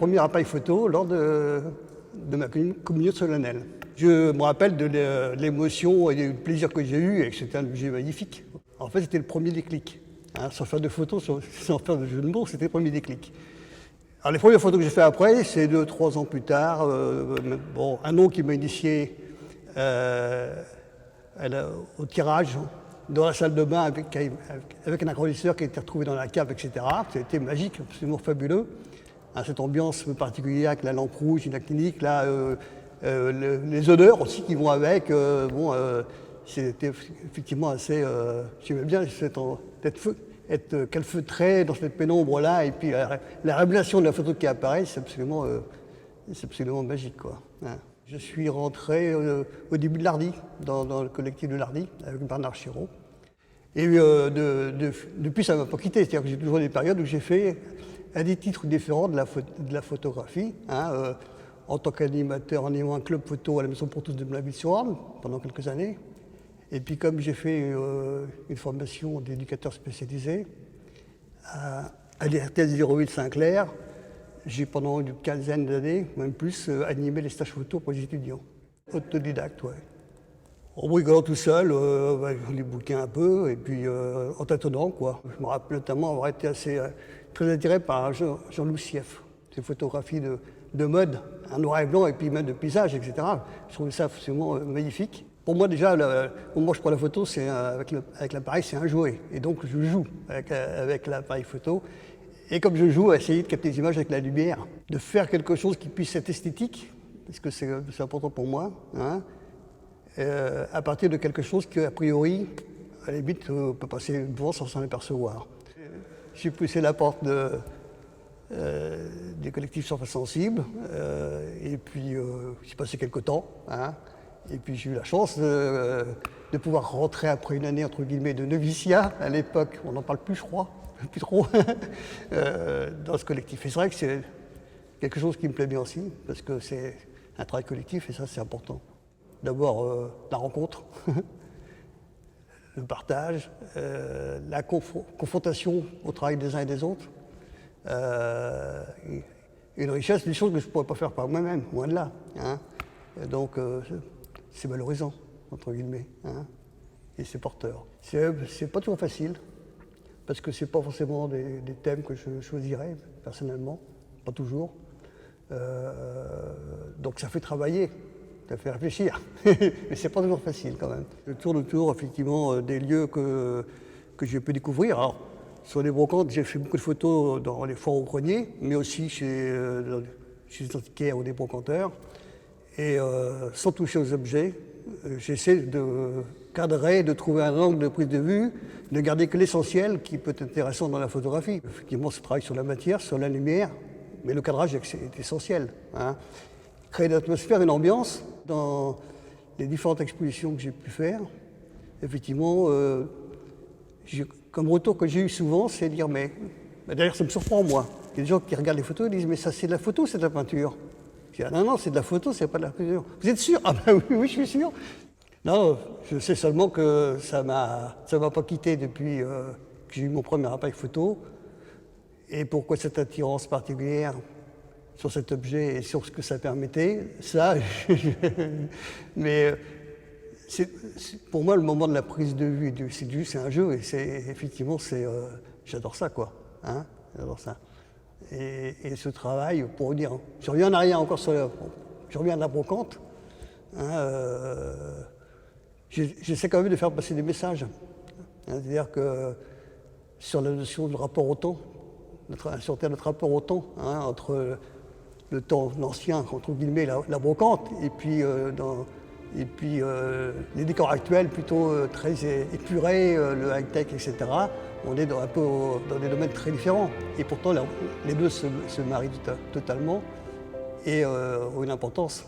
premier appareil photo lors de ma communion solennelle. Je me rappelle de l'émotion et du plaisir que j'ai eu, et que c'était un objet magnifique. En fait, c'était le premier déclic. Hein, sans faire de photos, sans faire de jeu de mots, c'était le premier déclic. Alors les premières photos que j'ai fait après, c'est 2-3 ans plus tard. Bon, un oncle qui m'a initié au tirage dans la salle de bain avec un agrandisseur qui a été retrouvé dans la cave, etc. C'était magique, absolument fabuleux. Hein, cette ambiance particulière avec la lampe rouge, une clinique, là, les odeurs aussi qui vont avec. C'était effectivement assez... J'aimais bien être calfeutré dans cette pénombre-là, et puis la révélation de la photo qui apparaît, c'est absolument magique, quoi. Hein. Je suis rentré au début de l'Hardy, dans le collectif de l'Hardy, avec Bernard Chiraud. Et depuis, ça ne m'a pas quitté. C'est-à-dire que j'ai toujours des périodes où j'ai fait à des titres différents de la photographie. Hein, en tant qu'animateur, en animant un club photo à la Maison pour tous de Blainville-sur-Orne pendant quelques années. Et puis comme j'ai fait une formation d'éducateur spécialisé à l'IRTS 08 Saint-Clair, j'ai pendant une quinzaine d'années, même plus, animé les stages photo pour les étudiants. Autodidacte, ouais. En bricolant tout seul, je les bouquins un peu, et puis en tâtonnant, quoi. Je me rappelle notamment avoir été très attiré par Jean-Louis Sieff, ses photographies de mode, en noir et blanc, et puis même de paysage, etc. Je trouvais ça absolument magnifique. Pour moi, déjà, le moment où je prends la photo, c'est avec l'appareil, c'est un jouet. Et donc, je joue avec l'appareil photo. Et comme je joue, à essayer de capter des images avec la lumière, de faire quelque chose qui puisse être esthétique, parce que c'est important pour moi, hein, à partir de quelque chose qui, a priori, à la limite, peut passer devant sans s'en apercevoir. J'ai poussé la porte des collectifs Surface Sensible, et puis j'ai passé quelques temps, hein, et puis j'ai eu la chance de pouvoir rentrer après une année, entre guillemets, de noviciat, à l'époque, on n'en parle plus, je crois, plus trop, dans ce collectif. Et c'est vrai que c'est quelque chose qui me plaît bien aussi, parce que c'est un travail collectif, et ça, c'est important. D'abord, la rencontre, le partage, la confrontation au travail des uns et des autres, une richesse, des choses que je ne pourrais pas faire par moi-même, loin de là. Hein. Donc, c'est valorisant, entre guillemets, hein, et c'est porteur. C'est pas toujours facile, parce que c'est pas forcément des thèmes que je choisirais, personnellement, pas toujours. Donc ça fait travailler. Ça fait réfléchir, mais c'est pas toujours facile quand même. Je tourne autour effectivement des lieux que j'ai pu découvrir. Alors, sur les brocantes, j'ai fait beaucoup de photos dans les foires au grenier, mais aussi chez les antiquaires ou des brocanteurs. Et sans toucher aux objets, j'essaie de cadrer, de trouver un angle de prise de vue, de garder que l'essentiel qui peut être intéressant dans la photographie. Effectivement, ce travail sur la matière, sur la lumière, mais le cadrage est essentiel. Hein. Créer une atmosphère, une ambiance. Dans les différentes expositions que j'ai pu faire, effectivement, comme retour que j'ai eu souvent, c'est de dire, mais d'ailleurs ça me surprend moi. Il y a des gens qui regardent les photos et disent, mais ça c'est de la photo, c'est de la peinture. Je dis, ah, non, c'est de la photo, c'est pas de la peinture. Vous êtes sûr? Ah ben oui, je suis sûr. Non, je sais seulement que ça m'a pas quitté depuis que j'ai eu mon premier appareil photo. Et pourquoi cette attirance particulière sur cet objet et sur ce que ça permettait, ça, mais pour moi, le moment de la prise de vue, c'est un jeu, et effectivement, j'adore ça, quoi, hein, j'adore ça. Et ce travail, pour vous dire, je reviens en arrière encore je reviens de la brocante, hein, j'essaie quand même de faire passer des messages, hein, c'est-à-dire que sur la notion de rapport au temps, sur notre rapport au temps, hein, entre le temps ancien, entre guillemets, la brocante, et puis, les décors actuels plutôt très épurés, le high-tech, etc. On est un peu dans des domaines très différents. Et pourtant, les deux se marient totalement et ont une importance.